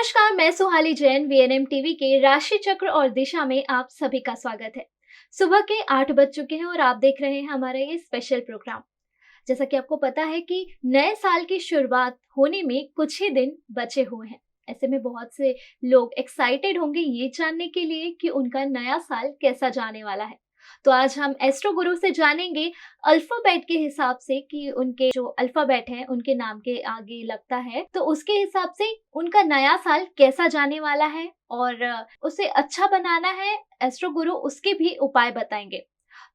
नमस्कार, मैं Suhali Jain VNM TV के राशि चक्र और दिशा में आप सभी का स्वागत है। सुबह के 8 बज चुके हैं और आप देख रहे हैं हमारा ये स्पेशल प्रोग्राम। जैसा कि आपको पता है कि नए साल की शुरुआत होने में कुछ ही दिन बचे हुए हैं। ऐसे में बहुत से लोग एक्साइटेड होंगे ये जानने के लिए कि उनका नया साल कैसा जाने वाला है। तो आज हम एस्ट्रो गुरु से जानेंगे अल्फाबेट के हिसाब से कि उनके जो अल्फाबेट हैं उनके नाम के आगे लगता है, तो उसके हिसाब से उनका नया साल कैसा जाने वाला है और उसे अच्छा बनाना है। एस्ट्रो गुरु उसके भी उपाय बताएंगे।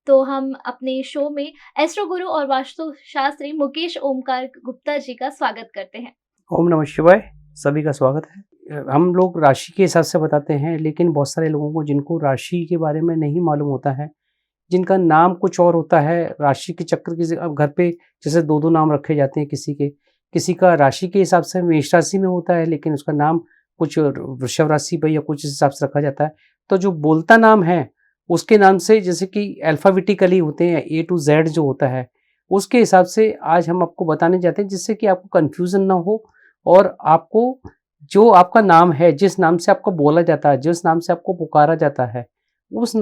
तो हम अपने शो में एस्ट्रो गुरु और वास्तु शास्त्री मुकेश ओमकार गुप्ता जी का स्वागत करते हैं। ओम नमः शिवाय, सभी का स्वागत है। हम लोग राशि के हिसाब से बताते हैं, लेकिन बहुत सारे लोगों को जिनको राशि के बारे में नहीं मालूम होता है, जिनका नाम कुछ और होता है राशि के चक्र की। अब घर पे जैसे दो दो नाम रखे जाते हैं किसी का राशि के हिसाब से मेष राशि में होता है, लेकिन उसका नाम कुछ वृषभ राशि पे या कुछ इस हिसाब से रखा जाता है। तो जो बोलता नाम है उसके नाम से, जैसे कि अल्फाबेटिकली होते हैं A to Z जो होता है, उसके हिसाब से आज हम आपको बताने जाते हैं, जिससे कि आपको कन्फ्यूजन ना हो और आपको जो आपका नाम है, जिस नाम से आपको बोला जाता है, जिस नाम से आपको पुकारा जाता है, उस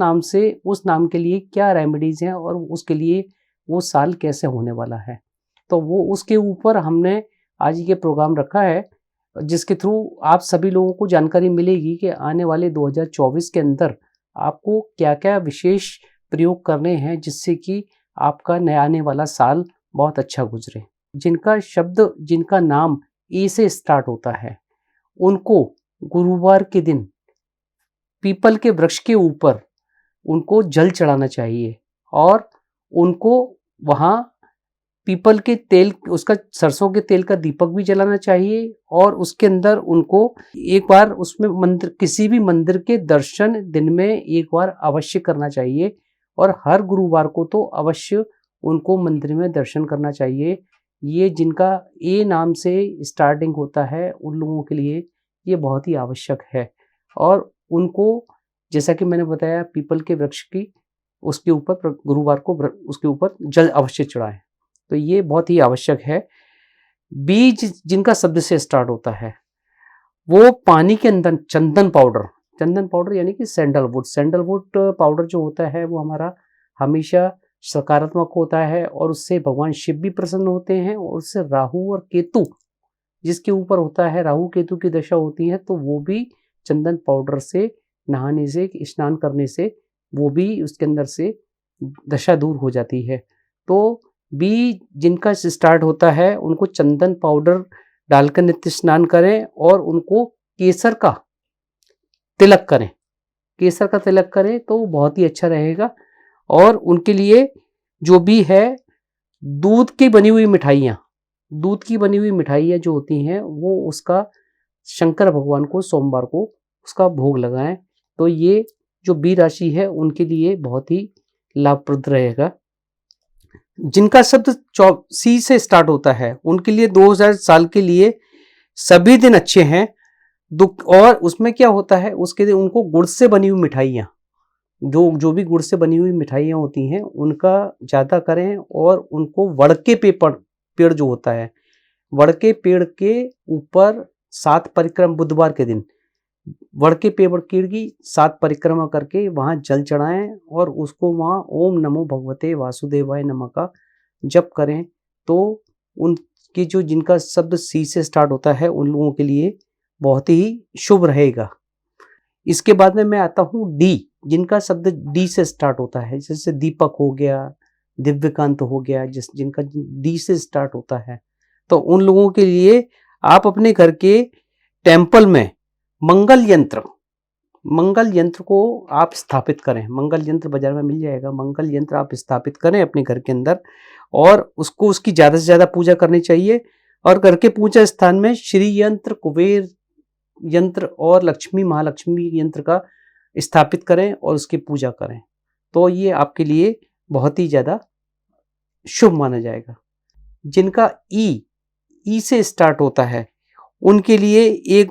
नाम के लिए क्या रेमेडीज हैं और उसके लिए वो साल कैसे होने वाला है। तो वो उसके ऊपर हमने आज ये प्रोग्राम रखा है, जिसके थ्रू आप सभी लोगों को जानकारी मिलेगी कि आने वाले 2024 के अंदर आपको क्या क्या विशेष प्रयोग करने हैं, जिससे कि आपका नया आने वाला साल बहुत अच्छा गुजरे। जिनका नाम ए से स्टार्ट होता है, उनको गुरुवार के दिन पीपल के वृक्ष के ऊपर उनको जल चढ़ाना चाहिए और उनको वहाँ पीपल के तेल, उसका सरसों के तेल का दीपक भी जलाना चाहिए और उसके अंदर उनको एक बार उसमें किसी भी मंदिर के दर्शन दिन में एक बार अवश्य करना चाहिए। और हर गुरुवार को तो अवश्य उनको मंदिर में दर्शन करना चाहिए। ये जिनका ए नाम से स्टार्टिंग होता है, उन लोगों के लिए ये बहुत ही आवश्यक है। और उनको, जैसा कि मैंने बताया, पीपल के वृक्ष की उसके ऊपर गुरुवार को उसके ऊपर जल अवश्य चढ़ाएं। तो ये बहुत ही आवश्यक है। बीज जिनका शब्द से स्टार्ट होता है, वो पानी के अंदर चंदन पाउडर यानी कि सैंडलवुड पाउडर जो होता है, वो हमारा हमेशा सकारात्मक होता है और उससे भगवान शिव भी प्रसन्न होते हैं। और उससे राहु और केतु जिसके ऊपर होता है, राहु केतु की दशा होती है, तो वो भी चंदन पाउडर से नहाने से, स्नान करने से, वो भी उसके अंदर से दशा दूर हो जाती है। तो भी जिनका स्टार्ट होता है, उनको चंदन पाउडर डालकर नित्य स्नान करें और उनको केसर का तिलक करें तो बहुत ही अच्छा रहेगा। और उनके लिए जो भी है, दूध की बनी हुई मिठाइयाँ जो होती हैं, वो उसका शंकर भगवान को सोमवार को उसका भोग लगाएं। तो ये जो बी राशि है उनके लिए बहुत ही लाभप्रद रहेगा। जिनका शब्द सी से स्टार्ट होता है, उनके लिए 2000 साल के लिए सभी दिन अच्छे हैं। दुख और उसमें क्या होता है, उसके लिए उनको गुड़ से बनी हुई मिठाइयाँ, जो भी गुड़ से बनी हुई मिठाइयाँ होती हैं, उनका ज़्यादा करें। और उनको वड़ के पेड़ जो होता है, वड़ के पेड़ के ऊपर 7 परिक्रमा, बुधवार के दिन वड़ के पेड़ की 7 परिक्रमा करके वहाँ जल चढ़ाएं और उसको वहाँ ओम नमो भगवते वासुदेवाय नमः का जप करें। तो उनकी जिनका शब्द सी से स्टार्ट होता है, उन लोगों के लिए बहुत ही शुभ रहेगा। इसके बाद में मैं आता हूँ डी, जिनका शब्द डी से स्टार्ट होता है, जैसे दीपक हो गया, दिव्यकांत हो गया, जिनका डी से स्टार्ट होता है, तो उन लोगों के लिए आप अपने घर के टेम्पल में मंगल यंत्र को आप स्थापित करें। मंगल यंत्र बाजार में मिल जाएगा। मंगल यंत्र आप स्थापित करें अपने घर के अंदर और उसकी ज़्यादा से ज़्यादा पूजा करनी चाहिए। और घर के पूजा स्थान में श्री यंत्र, कुबेर यंत्र और लक्ष्मी, महालक्ष्मी यंत्र का स्थापित करें और उसकी पूजा करें। तो ये आपके लिए बहुत ही ज़्यादा शुभ माना जाएगा। जिनका ई से स्टार्ट होता है, उनके लिए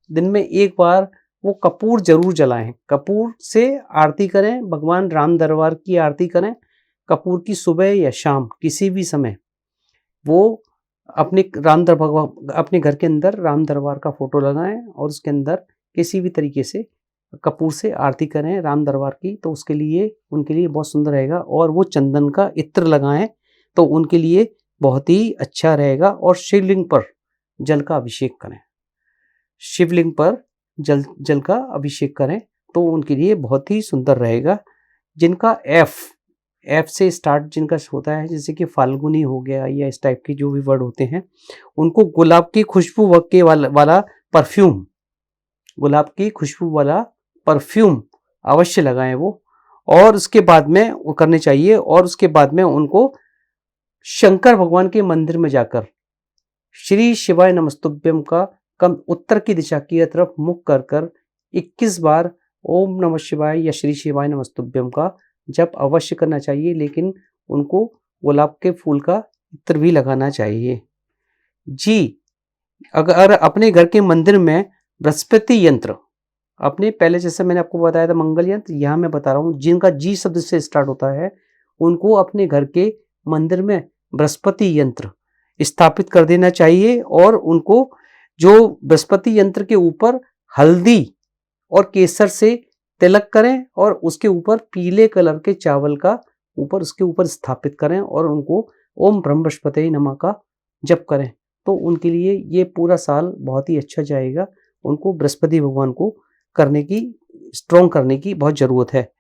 दिन में एक बार वो कपूर जरूर जलाएं। कपूर से आरती करें, भगवान राम दरबार की आरती करें। कपूर की सुबह या शाम किसी भी समय वो अपने राम दरबार, अपने घर के अंदर राम दरबार का फोटो लगाएं और उसके अंदर किसी भी तरीके से कपूर से आरती करें राम दरबार की, तो उसके लिए उनके लिए बहुत सुंदर रहेगा। और वो चंदन का इत्र लगाएं तो उनके लिए बहुत ही अच्छा रहेगा। और शिवलिंग पर जल का अभिषेक करें, शिवलिंग पर जल का अभिषेक करें तो उनके लिए बहुत ही सुंदर रहेगा। जिनका एफ से स्टार्ट जिनका होता है, जैसे कि फाल्गुनी हो गया या इस टाइप के जो भी वर्ड होते हैं, उनको गुलाब की खुशबू के वाला परफ्यूम, गुलाब की खुशबू वाला परफ्यूम अवश्य लगाएं वो। और उसके बाद में वो करने चाहिए। और उसके बाद में उनको शंकर भगवान के मंदिर में जाकर श्री शिवाय नमस्तुभ्यम का कम उत्तर की दिशा की तरफ मुख कर कर 21 बार ओम नमः शिवाय या श्री शिवाय नमस्तुभ्यम का जप अवश्य करना चाहिए। लेकिन उनको गुलाब के फूल का इत्र भी लगाना चाहिए जी। अगर अपने घर के मंदिर में बृहस्पति यंत्र, अपने पहले जैसे मैंने आपको बताया था मंगल यंत्र, यहाँ मैं बता रहा हूँ जिनका जी शब्द से स्टार्ट होता है, उनको अपने घर के मंदिर में बृहस्पति यंत्र स्थापित कर देना चाहिए। और उनको जो बृहस्पति यंत्र के ऊपर हल्दी और केसर से तिलक करें और उसके ऊपर पीले कलर के चावल का ऊपर उसके ऊपर स्थापित करें और उनको ओम ब्रह्मस्पते नमः का जप करें तो उनके लिए ये पूरा साल बहुत ही अच्छा जाएगा। उनको बृहस्पति भगवान को करने की, स्ट्रॉन्ग करने की बहुत जरूरत है।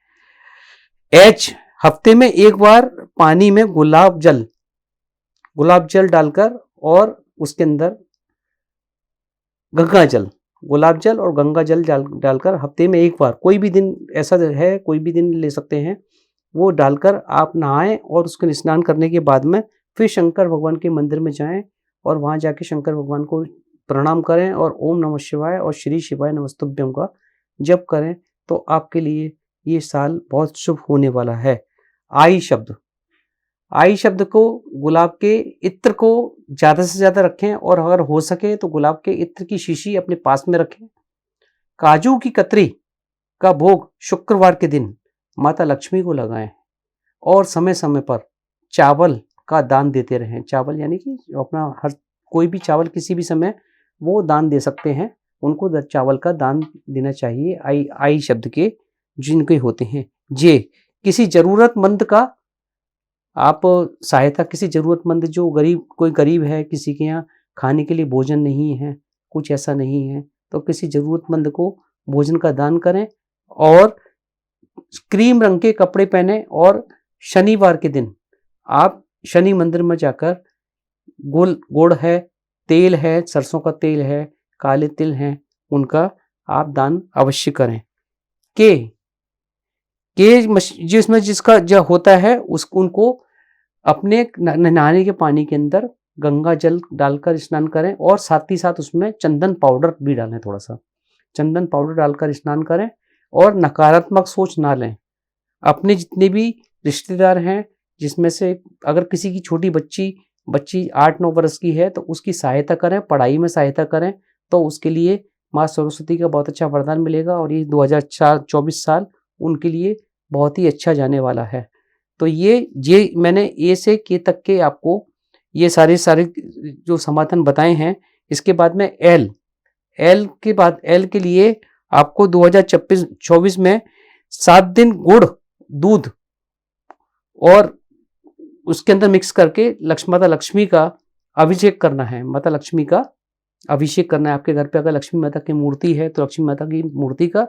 हफ्ते में एक बार पानी में गुलाब जल डालकर और उसके अंदर गंगा जल, गुलाब जल और गंगा जल डालकर हफ्ते में एक बार, कोई भी दिन ऐसा है, कोई भी दिन ले सकते हैं, वो डालकर आप नहाएं और उसके स्नान करने के बाद में फिर शंकर भगवान के मंदिर में जाएं और वहां जाके शंकर भगवान को प्रणाम करें और ओम नमः शिवाय और श्री शिवाय नमस्तुभ्यम का जप करें तो आपके लिए ये साल बहुत शुभ होने वाला है। आई शब्द को, गुलाब के इत्र को ज्यादा से ज्यादा रखें और अगर हो सके तो गुलाब के इत्र की शीशी अपने पास में रखें। काजू की कतरी का भोग शुक्रवार के दिन माता लक्ष्मी को लगाएं और समय समय पर चावल का दान देते रहें। चावल यानी कि अपना हर कोई भी चावल किसी भी समय वो दान दे सकते हैं, उनको चावल का दान देना चाहिए। आई शब्द के जिनके होते हैं। किसी जरूरतमंद का आप सहायता, किसी जरूरतमंद जो कोई गरीब है, किसी के यहाँ खाने के लिए भोजन नहीं है, कुछ ऐसा नहीं है, तो किसी जरूरतमंद को भोजन का दान करें। और क्रीम रंग के कपड़े पहने और शनिवार के दिन आप शनि मंदिर में जाकर गुड़ है, तेल है, सरसों का तेल है, काले तिल हैं, उनका आप दान अवश्य करें। जिसमें जिसका जो होता है उनको अपने नहाने के पानी के अंदर गंगा जल डालकर स्नान करें और साथ ही साथ उसमें चंदन पाउडर भी डालें, थोड़ा सा चंदन पाउडर डालकर स्नान करें और नकारात्मक सोच ना लें। अपने जितने भी रिश्तेदार हैं, जिसमें से अगर किसी की छोटी बच्ची 8-9 वर्ष की है तो उसकी सहायता करें, पढ़ाई में सहायता करें तो उसके लिए माँ सरस्वती का बहुत अच्छा वरदान मिलेगा और ये 2024 साल उनके लिए बहुत ही अच्छा जाने वाला है। तो ये मैंने ए से के तक के आपको ये सारे जो समाधान बताए हैं। इसके बाद में एल के लिए आपको 2024 में 7 दिन गुड़ दूध और उसके अंदर मिक्स करके माता लक्ष्मी का अभिषेक करना है। माता लक्ष्मी का अभिषेक करना है। आपके घर पे अगर लक्ष्मी माता की मूर्ति है तो लक्ष्मी माता की मूर्ति का,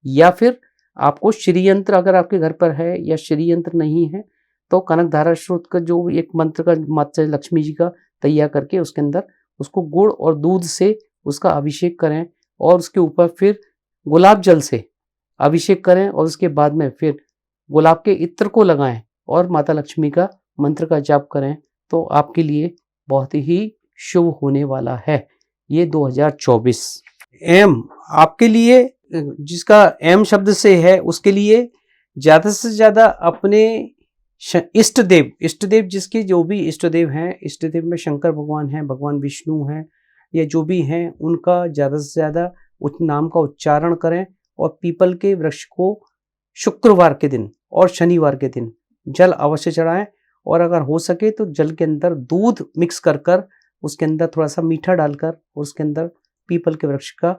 या फिर आपको श्री यंत्र अगर आपके घर पर है या श्री यंत्र नहीं है तो कनक धारा स्रोत का जो एक मंत्र का माता लक्ष्मी जी का तैयार करके उसके अंदर उसको गुड़ और दूध से उसका अभिषेक करें और उसके ऊपर फिर गुलाब जल से अभिषेक करें और उसके बाद में फिर गुलाब के इत्र को लगाएं और माता लक्ष्मी का मंत्र का जाप करें तो आपके लिए बहुत ही शुभ होने वाला है ये 2024। एम आपके लिए, जिसका एम शब्द से है, उसके लिए ज्यादा से ज्यादा अपने इष्ट देव जिसके जो भी इष्ट देव हैं, इष्ट देव में शंकर भगवान हैं, भगवान विष्णु हैं, या जो भी हैं, उनका ज्यादा से ज्यादा उस नाम का उच्चारण करें और पीपल के वृक्ष को शुक्रवार के दिन और शनिवार के दिन जल अवश्य चढ़ाएं और अगर हो सके तो जल के अंदर दूध मिक्स कर उसके अंदर थोड़ा सा मीठा डालकर और उसके अंदर पीपल के वृक्ष का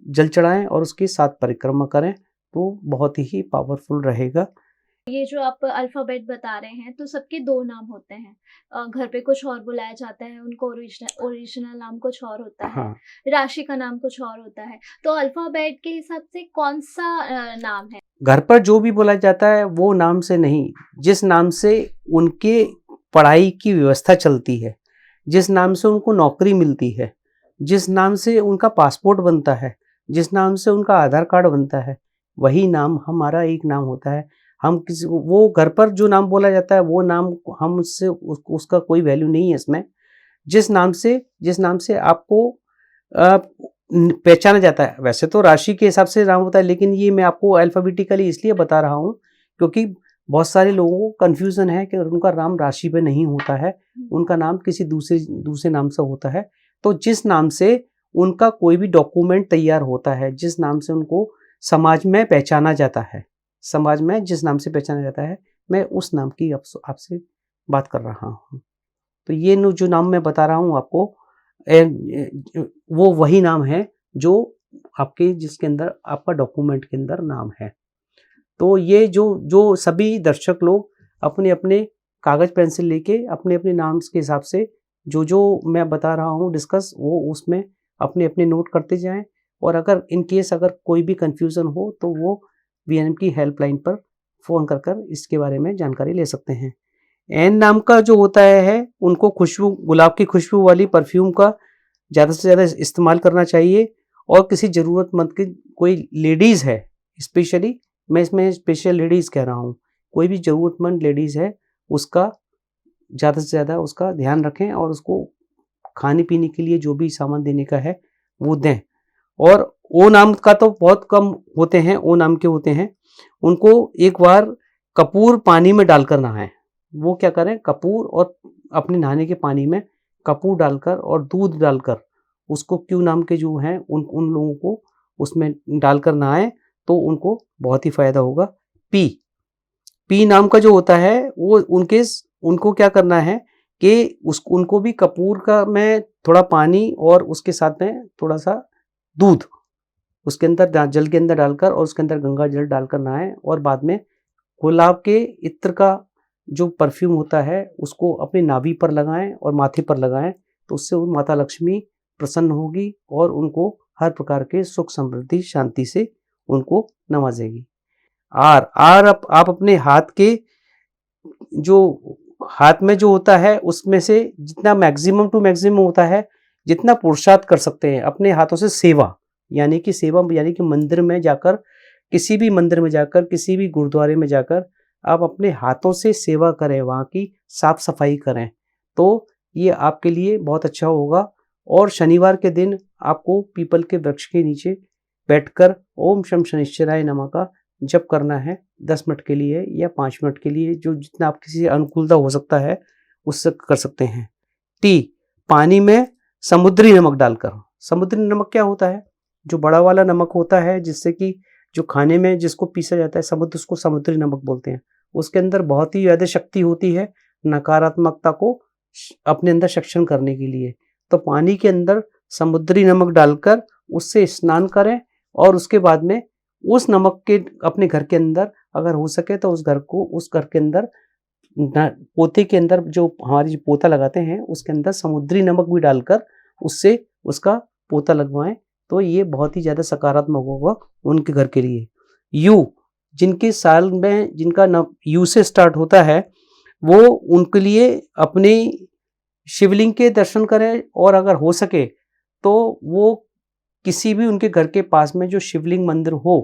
जल चढ़ाएं और उसकी 7 परिक्रमा करें, तो बहुत ही पावरफुल रहेगा। ये जो आप अल्फ़ाबेट बता रहे हैं, तो सबके 2 नाम होते हैं। घर पे कुछ और बुलाया जाता है, उनको ओरिजिनल नाम कुछ और होता है, हाँ, राशि का नाम कुछ और होता है। तो अल्फ़ाबेट के हिसाब से कौन-सा नाम है? घर पर जो भी बोला जाता है वो नाम से नहीं, जिस नाम से उनके पढ़ाई की व्यवस्था चलती है, जिस नाम से उनको नौकरी मिलती है, जिस नाम से उनका पासपोर्ट बनता है, जिस नाम से उनका आधार कार्ड बनता है, वही नाम हमारा एक नाम होता है। हम किसी वो घर पर जो नाम बोला जाता है वो नाम हम उससे उसका कोई वैल्यू नहीं है इसमें। जिस नाम से आपको पहचाना जाता है, वैसे तो राशि के हिसाब से नाम होता है, लेकिन ये मैं आपको अल्फाबेटिकली इसलिए बता रहा हूँ क्योंकि बहुत सारे लोगों को कन्फ्यूज़न है कि उनका नाम राशि पे नहीं होता है, उनका नाम किसी दूसरे नाम से होता है। तो जिस नाम से उनका कोई भी डॉक्यूमेंट तैयार होता है, जिस नाम से उनको समाज में पहचाना जाता है, समाज में जिस नाम से पहचाना जाता है, मैं उस नाम की आपसे बात कर रहा हूँ। तो ये जो नाम मैं बता रहा हूँ आपको, वो वही नाम है जो आपके जिसके अंदर आपका डॉक्यूमेंट के अंदर नाम है। तो ये जो सभी दर्शक लोग अपने-अपने कागज़ पेंसिल लेके अपने-अपने नाम के हिसाब से जो मैं बता रहा हूँ डिस्कस, वो उसमें अपने-अपने नोट करते जाएँ, और अगर इन केस अगर कोई भी कन्फ्यूज़न हो तो वो वीएनएम की हेल्पलाइन पर फ़ोन कर इसके बारे में जानकारी ले सकते हैं। एन नाम का जो होता है उनको गुलाब की खुशबू वाली परफ्यूम का ज़्यादा से ज़्यादा इस्तेमाल करना चाहिए, और किसी ज़रूरतमंद की कोई लेडीज़ है, स्पेशली मैं इसमें स्पेशल लेडीज़ कह रहा हूँ, कोई भी ज़रूरतमंद लेडीज़ है उसका ज़्यादा से ज़्यादा उसका ध्यान रखें और उसको खाने-पीने के लिए जो भी सामान देने का है वो दें। और ओ नाम का तो बहुत कम होते हैं, ओ नाम के होते हैं, उनको एक बार कपूर पानी में डालकर नहाएँ। वो क्या करें, कपूर और अपने नहाने के पानी में कपूर डालकर और दूध डालकर उसको क्यू नाम के जो हैं उन उन लोगों को उसमें डालकर नहाएँ, तो उनको बहुत ही फ़ायदा होगा। पी पी नाम का जो होता है वो उनको क्या करना है कि उनको भी कपूर का में थोड़ा पानी और उसके साथ में थोड़ा-सा दूध उसके अंदर जल के अंदर डालकर और उसके अंदर गंगा जल डालकर नहाएँ, और बाद में गुलाब के इत्र का जो परफ्यूम होता है उसको अपनी नाभि पर लगाएँ और माथे पर लगाएँ, तो उससे वो माता लक्ष्मी प्रसन्न होगी और उनको हर प्रकार के सुख समृद्धि शांति से उनको नवाजेगी। आर आप अपने हाथ में जो होता है उसमें से जितना मैक्सिमम टू मैक्सिमम होता है, जितना पुरुषार्थ कर सकते हैं अपने हाथों से सेवा यानी कि मंदिर में जाकर, किसी भी मंदिर में जाकर, किसी भी गुरुद्वारे में जाकर आप अपने हाथों से सेवा करें, वहाँ की साफ सफाई करें, तो ये आपके लिए बहुत अच्छा होगा। और शनिवार के दिन आपको पीपल के वृक्ष के नीचे बैठकर ओम शम शनिश्चराय नमः का जप करना है 10 मिनट के लिए या 5 मिनट के लिए, जो जितना आपकी किसी अनुकूलता हो सकता है उससे कर सकते हैं। टी पानी में समुद्री नमक डालकर, समुद्री नमक क्या होता है, जो बड़ा वाला नमक होता है जिससे कि जो खाने में जिसको पीसा जाता है उसको समुद्री नमक बोलते हैं। उसके अंदर बहुत ही ज़्यादा शक्ति होती है नकारात्मकता को अपने अंदर सक्षम करने के लिए। तो पानी के अंदर समुद्री नमक डालकर उससे स्नान करें, और उसके बाद में उस नमक के अपने घर के अंदर अगर हो सके तो उस घर के अंदर पोते के अंदर जो हमारी पोता लगाते हैं उसके अंदर समुद्री नमक भी डालकर उससे उसका पोता लगवाएं, तो ये बहुत ही ज़्यादा सकारात्मक होगा उनके घर के लिए। यू जिनके साल में जिनका यू से स्टार्ट होता है वो उनके लिए अपने शिवलिंग के दर्शन करें, और अगर हो सके तो वो किसी भी उनके घर के पास में जो शिवलिंग मंदिर हो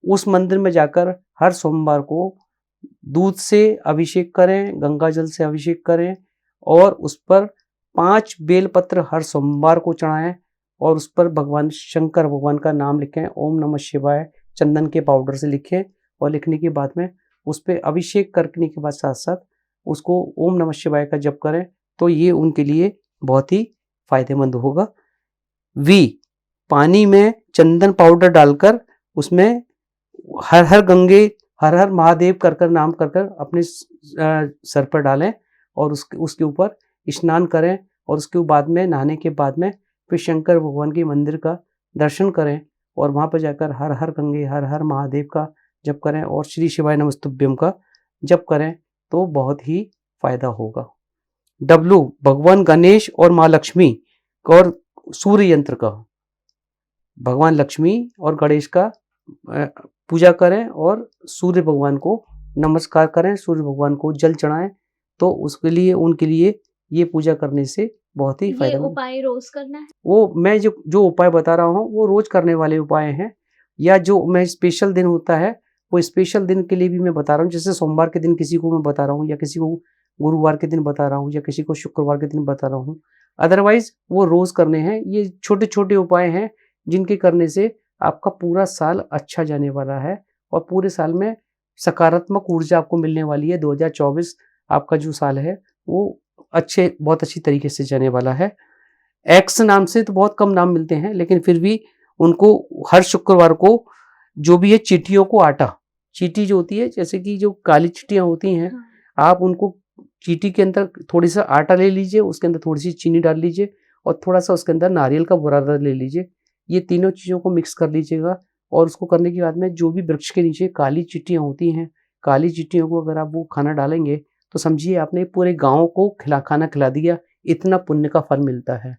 उस मंदिर में जाकर हर सोमवार को दूध से अभिषेक करें, गंगा जल से अभिषेक करें, और उस पर 5 बेलपत्र हर सोमवार को चढ़ाएं, और उस पर भगवान शंकर भगवान का नाम लिखें, ओम नमः शिवाय चंदन के पाउडर से लिखें, और लिखने के बाद में उस पर अभिषेक करने के बाद साथ साथ उसको ओम नमः शिवाय का जप करें, तो ये उनके लिए बहुत ही फायदेमंद होगा। वी पानी में चंदन पाउडर डालकर उसमें हर हर गंगे हर हर महादेव कर नाम कर अपने सर पर डालें, और उसके ऊपर स्नान करें, और उसके बाद में नहाने के बाद में फिर शंकर भगवान के मंदिर का दर्शन करें और वहाँ पर जाकर हर हर गंगे हर हर महादेव का जप करें और श्री शिवाय नमस्तुभ्यम का जप करें तो बहुत ही फायदा होगा। डब्लू, भगवान गणेश और माँ लक्ष्मी और सूर्य यंत्र का, भगवान लक्ष्मी और गणेश का पूजा करें और सूर्य भगवान को नमस्कार करें, सूर्य भगवान को जल चढ़ाएं, तो उसके लिए उनके लिए ये पूजा करने से बहुत ही फायदा। ये उपाय रोज करना है? वो मैं जो उपाय बता रहा हूँ वो रोज करने वाले उपाय हैं, या जो मैं स्पेशल दिन होता है वो स्पेशल दिन के लिए भी मैं बता रहा हूँ। जैसे सोमवार के दिन किसी को मैं बता रहा हूँ, या किसी को गुरुवार के दिन बता रहा हूँ, या किसी को शुक्रवार के दिन बता रहा हूँ। अदरवाइज वो रोज करने हैं। ये छोटे छोटे उपाय हैं जिनके करने से आपका पूरा साल अच्छा जाने वाला है और पूरे साल में सकारात्मक ऊर्जा आपको मिलने वाली है। 2024 आपका जो साल है वो बहुत अच्छी तरीके से जाने वाला है। एक्स नाम से तो बहुत कम नाम मिलते हैं, लेकिन फिर भी उनको हर शुक्रवार को जो भी है चींटियों को आटा, चींटी जो होती है जैसे कि जो काली चींटियां होती हैं, आप उनको चींटी के अंदर थोड़ी सा आटा ले लीजिए, उसके अंदर थोड़ी सी चीनी डाल लीजिए और थोड़ा सा उसके अंदर नारियल का बुरादा ले लीजिए। ये तीनों चीज़ों को मिक्स कर लीजिएगा और उसको करने के बाद में जो भी वृक्ष के नीचे काली चींटियां होती हैं, काली चींटियों को अगर आप वो खाना डालेंगे तो समझिए आपने पूरे गाँव को खाना खिला दिया। इतना पुण्य का फल मिलता है।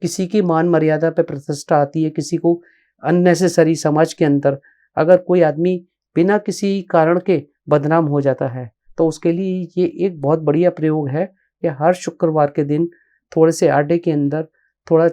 किसी की मान मर्यादा पे प्रतिष्ठा आती है, किसी को अननेसेसरी समाज के अंदर अगर कोई आदमी बिना किसी कारण के बदनाम हो जाता है तो उसके लिए ये एक बहुत बढ़िया प्रयोग है कि हर शुक्रवार के दिन थोड़े से आटे के अंदर थोड़ा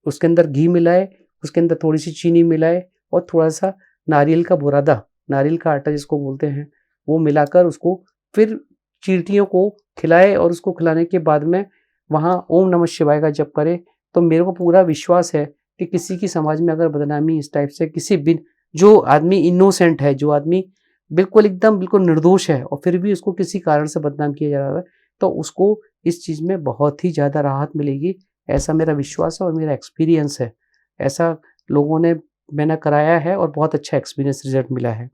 उसके अंदर घी मिलाए, उसके अंदर थोड़ी सी चीनी मिलाए और थोड़ा सा नारियल का बुरादा, नारियल का आटा जिसको बोलते हैं, वो मिलाकर उसको फिर चींटियों को खिलाए और उसको खिलाने के बाद में वहाँ ओम नमः शिवाय का जप करे। तो मेरे को पूरा विश्वास है कि किसी की समाज में अगर बदनामी इस टाइप से जो आदमी इनोसेंट है, जो आदमी बिल्कुल एकदम बिल्कुल निर्दोष है और फिर भी उसको किसी कारण से बदनाम किया जा रहा है, तो उसको इस चीज़ में बहुत ही ज़्यादा राहत मिलेगी। ऐसा मेरा विश्वास है और मेरा एक्सपीरियंस है। ऐसा लोगों ने मैंने कराया है और बहुत अच्छा एक्सपीरियंस रिजल्ट मिला है।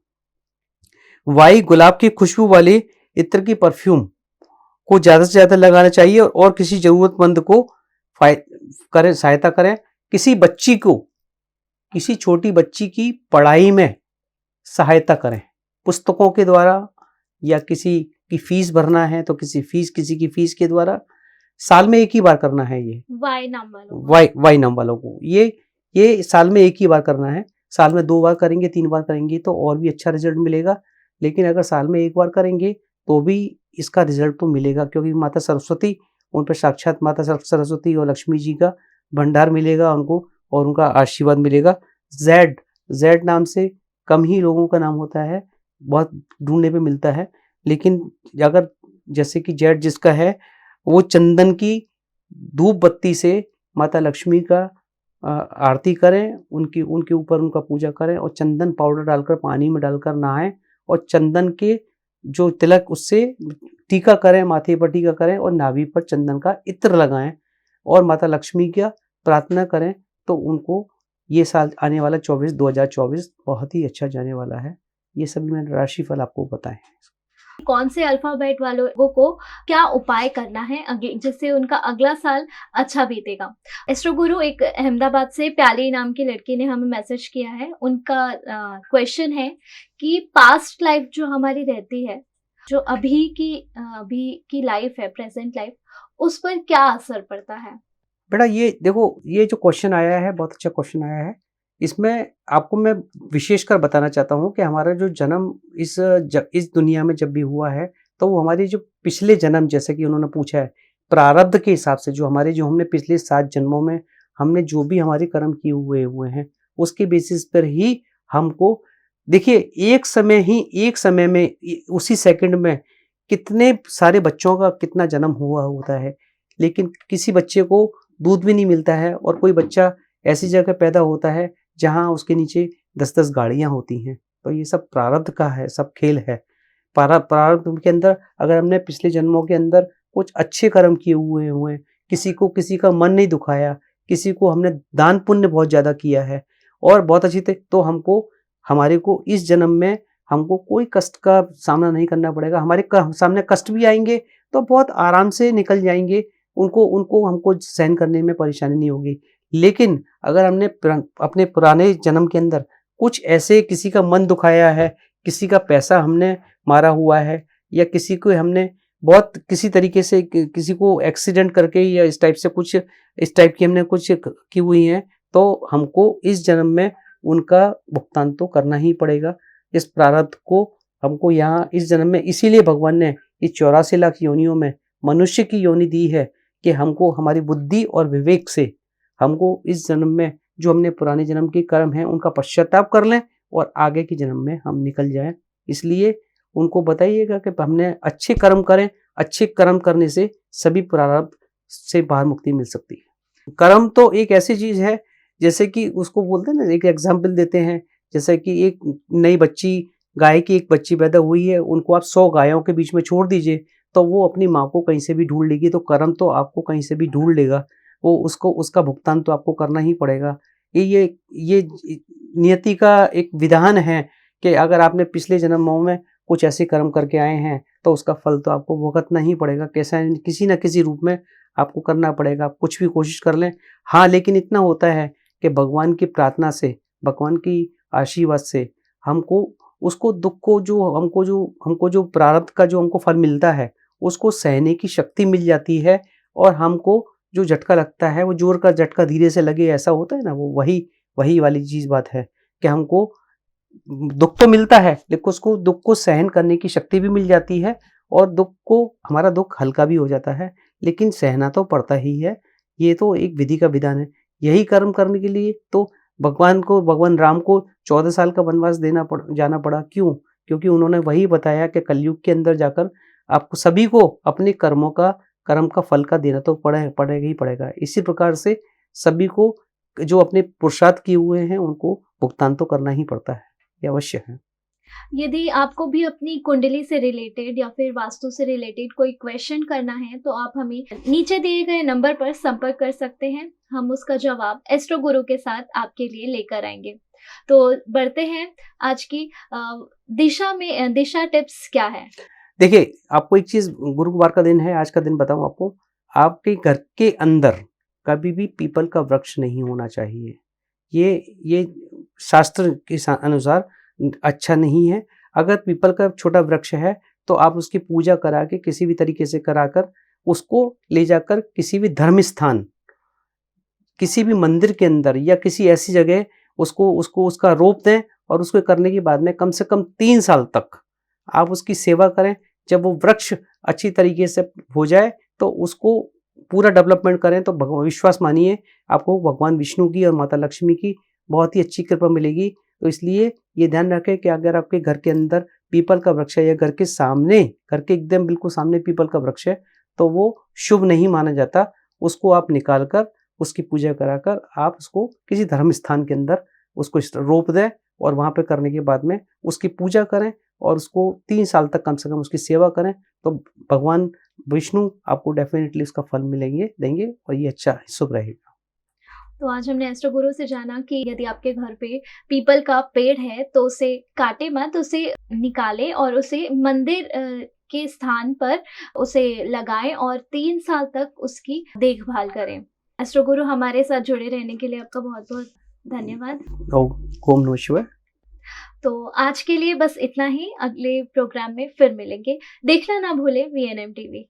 वाई, गुलाब की खुशबू वाली इत्र की परफ्यूम को ज़्यादा से ज़्यादा लगाना चाहिए और किसी ज़रूरतमंद को सहायता करें। किसी छोटी बच्ची की पढ़ाई में सहायता करें, पुस्तकों के द्वारा, या किसी की फीस भरना है तो किसी की फीस के द्वारा। साल में एक ही बार करना है ये वाई नाम वालों को ये साल में एक ही बार करना है। साल में 2 बार करेंगे, 3 बार करेंगे तो और भी अच्छा रिजल्ट मिलेगा, लेकिन अगर साल में एक बार करेंगे तो भी इसका रिजल्ट तो मिलेगा, क्योंकि माता सरस्वती, उन पर साक्षात माता सरस्वती और लक्ष्मी जी का भंडार मिलेगा उनको और उनका आशीर्वाद मिलेगा। जेड नाम से कम ही लोगों का नाम होता है, बहुत ढूंढने पे मिलता है, लेकिन अगर जैसे कि जेड जिसका है वो चंदन की धूप बत्ती से माता लक्ष्मी का आरती करें, उनके ऊपर उनका पूजा करें और चंदन पाउडर डालकर पानी में डालकर नहाएं और चंदन के जो तिलक उससे टीका करें, माथे पर टीका करें और नाभि पर चंदन का इत्र लगाएं और माता लक्ष्मी की प्रार्थना करें, तो उनको ये साल आने वाला 2024 बहुत ही अच्छा जाने वाला है। ये सभी मैंने राशिफल आपको बताए। कौन से अल्फाबेट वालों को क्या उपाय करना है जिससे उनका अगला साल अच्छा बीतेगा? एस्ट्रो गुरु एक अहमदाबाद से प्याली नाम की लड़की ने हमें मैसेज किया है। उनका क्वेश्चन है कि पास्ट लाइफ जो हमारी रहती है, जो अभी की लाइफ है, प्रेजेंट लाइफ, उस पर क्या असर पड़ता है? बेटा ये देखो, ये जो क्वेश्चन आया है बहुत अच्छा क्वेश्चन आया है। इसमें आपको मैं विशेषकर बताना चाहता हूँ कि हमारा जो जन्म इस दुनिया में जब भी हुआ है, तो वो हमारी जो पिछले जन्म, जैसे कि उन्होंने पूछा है, प्रारब्ध के हिसाब से जो हमने पिछले 7 जन्मों में हमने जो भी हमारे कर्म किए हुए हैं, उसके बेसिस पर ही हमको, देखिए एक समय में उसी सेकंड में कितने सारे बच्चों का कितना जन्म हुआ होता है, लेकिन किसी बच्चे को दूध भी नहीं मिलता है और कोई बच्चा ऐसी जगह पैदा होता है जहां उसके नीचे 10-10 गाड़ियां होती हैं। तो ये सब प्रारब्ध का है, सब खेल है। प्रारब्ध के अंदर अगर हमने पिछले जन्मों के अंदर कुछ अच्छे कर्म किए हुए, किसी का मन नहीं दुखाया, किसी को हमने दान पुण्य बहुत ज्यादा किया है और बहुत अच्छी तो हमारे को इस जन्म में हमको कोई कष्ट का सामना नहीं करना पड़ेगा। हमारे सामने कष्ट भी आएंगे तो बहुत आराम से निकल जाएंगे उनको उनको हमको सहन करने में परेशानी नहीं होगी। लेकिन अगर हमने अपने पुराने जन्म के अंदर कुछ ऐसे किसी का मन दुखाया है, किसी का पैसा हमने मारा हुआ है, या किसी को हमने बहुत किसी तरीके से किसी को एक्सीडेंट करके या इस टाइप से कुछ इस टाइप की हमने कुछ की हुई हैं, तो हमको इस जन्म में उनका भुगतान तो करना ही पड़ेगा। इस प्रारब्ध को हमको यहाँ इस जन्म में इसीलिए भगवान ने इस 84 लाख योनियों में मनुष्य की योनि दी है कि हमको हमारी बुद्धि और विवेक से हमको इस जन्म में जो हमने पुराने जन्म के कर्म हैं उनका पश्चाताप कर लें और आगे के जन्म में हम निकल जाएं। इसलिए उनको बताइएगा कि हमने अच्छे कर्म करें, अच्छे कर्म करने से सभी प्रारब्ध से बाहर मुक्ति मिल सकती है। कर्म तो एक ऐसी चीज है, जैसे कि उसको बोलते हैं ना, एक एग्जाम्पल देते हैं, जैसे कि एक नई बच्ची, गाय की एक बच्ची पैदा हुई है, उनको आप 100 गायों के बीच में छोड़ दीजिए तो वो अपनी माँ को कहीं से भी ढूंढ लेगी। तो कर्म तो आपको कहीं से भी ढूंढ लेगा, वो उसको उसका भुगतान तो आपको करना ही पड़ेगा। ये नियति का एक विधान है कि अगर आपने पिछले जन्मों में कुछ ऐसे कर्म करके आए हैं तो उसका फल तो आपको भुगतना ही पड़ेगा, कैसा किसी न किसी रूप में आपको करना पड़ेगा। आप कुछ भी कोशिश कर लें। हाँ, लेकिन इतना होता है कि भगवान की प्रार्थना से, भगवान की आशीर्वाद से हमको उसको दुख को हमको जो प्रारब्ध का जो हमको फल मिलता है उसको सहने की शक्ति मिल जाती है। और हमको जो झटका लगता है वो जोर का झटका धीरे से लगे, ऐसा होता है ना, वो वही वाली चीज बात है कि हमको दुख तो मिलता है लेकिन उसको दुख को सहन करने की शक्ति भी मिल जाती है और हमारा दुख हल्का भी हो जाता है। लेकिन सहना तो पड़ता ही है, ये तो एक विधि का विधान है। यही कर्म करने के लिए तो भगवान राम को 14 साल का वनवास जाना पड़ा। क्यों? क्योंकि उन्होंने वही बताया कि कलयुग के अंदर जाकर आपको सभी को अपने कर्म का फल का देना तो पड़ेगा ही पड़ेगा। इसी प्रकार से सभी को जो अपने पुरुषार्थ किए हुए हैं उनको भुगतान तो करना ही पड़ता है, ये अवश्य है। यदि आपको भी अपनी कुंडली से रिलेटेड या फिर वास्तु से रिलेटेड कोई क्वेश्चन करना है तो आप हमें नीचे दिए गए नंबर पर संपर्क कर सकते हैं। हम उसका जवाब एस्ट्रो गुरु के साथ आपके लिए लेकर आएंगे। तो बढ़ते हैं आज की दिशा टिप्स क्या है। देखिए, आपको एक चीज, गुरुवार का दिन है, आज का दिन बताऊं आपको, आपके घर के अंदर कभी भी पीपल का वृक्ष नहीं होना चाहिए। ये शास्त्र के अनुसार अच्छा नहीं है। अगर पीपल का छोटा वृक्ष है तो आप उसकी पूजा करा के किसी भी तरीके से कराकर उसको ले जाकर किसी भी धर्म स्थान, किसी भी मंदिर के अंदर या किसी ऐसी जगह उसका रोप दें और उसको करने के बाद में कम से कम 3 साल तक आप उसकी सेवा करें। जब वो वृक्ष अच्छी तरीके से हो जाए तो उसको पूरा डेवलपमेंट करें तो विश्वास मानिए आपको भगवान विष्णु की और माता लक्ष्मी की बहुत ही अच्छी कृपा मिलेगी। तो इसलिए ये ध्यान रखें कि अगर आपके घर के अंदर पीपल का वृक्ष है या घर के एकदम बिल्कुल सामने पीपल का वृक्ष है तो वो शुभ नहीं माना जाता। उसको आप निकाल कर उसकी पूजा कराकर आप उसको किसी धर्म स्थान के अंदर उसको रोप दें और वहां पे करने के बाद में उसकी पूजा करें और उसको 3 साल तक कम से कम उसकी सेवा करें तो भगवान विष्णु आपको डेफिनेटली उसका फल देंगे और ये अच्छा शुभ रहेगा। तो आज हमने एस्ट्रो गुरु से जाना कि यदि आपके घर पे पीपल का पेड़ है तो उसे काटे मत, उसे निकालें और उसे मंदिर के स्थान पर उसे लगाएं और 3 साल तक उसकी देखभाल करें। एस्ट्रो गुरु हमारे साथ जुड़े रहने के लिए आपका बहुत बहुत धन्यवाद। ओम नमः शिवाय। तो आज के लिए बस इतना ही। अगले प्रोग्राम में फिर मिलेंगे। देखना ना भूलें VNM TV।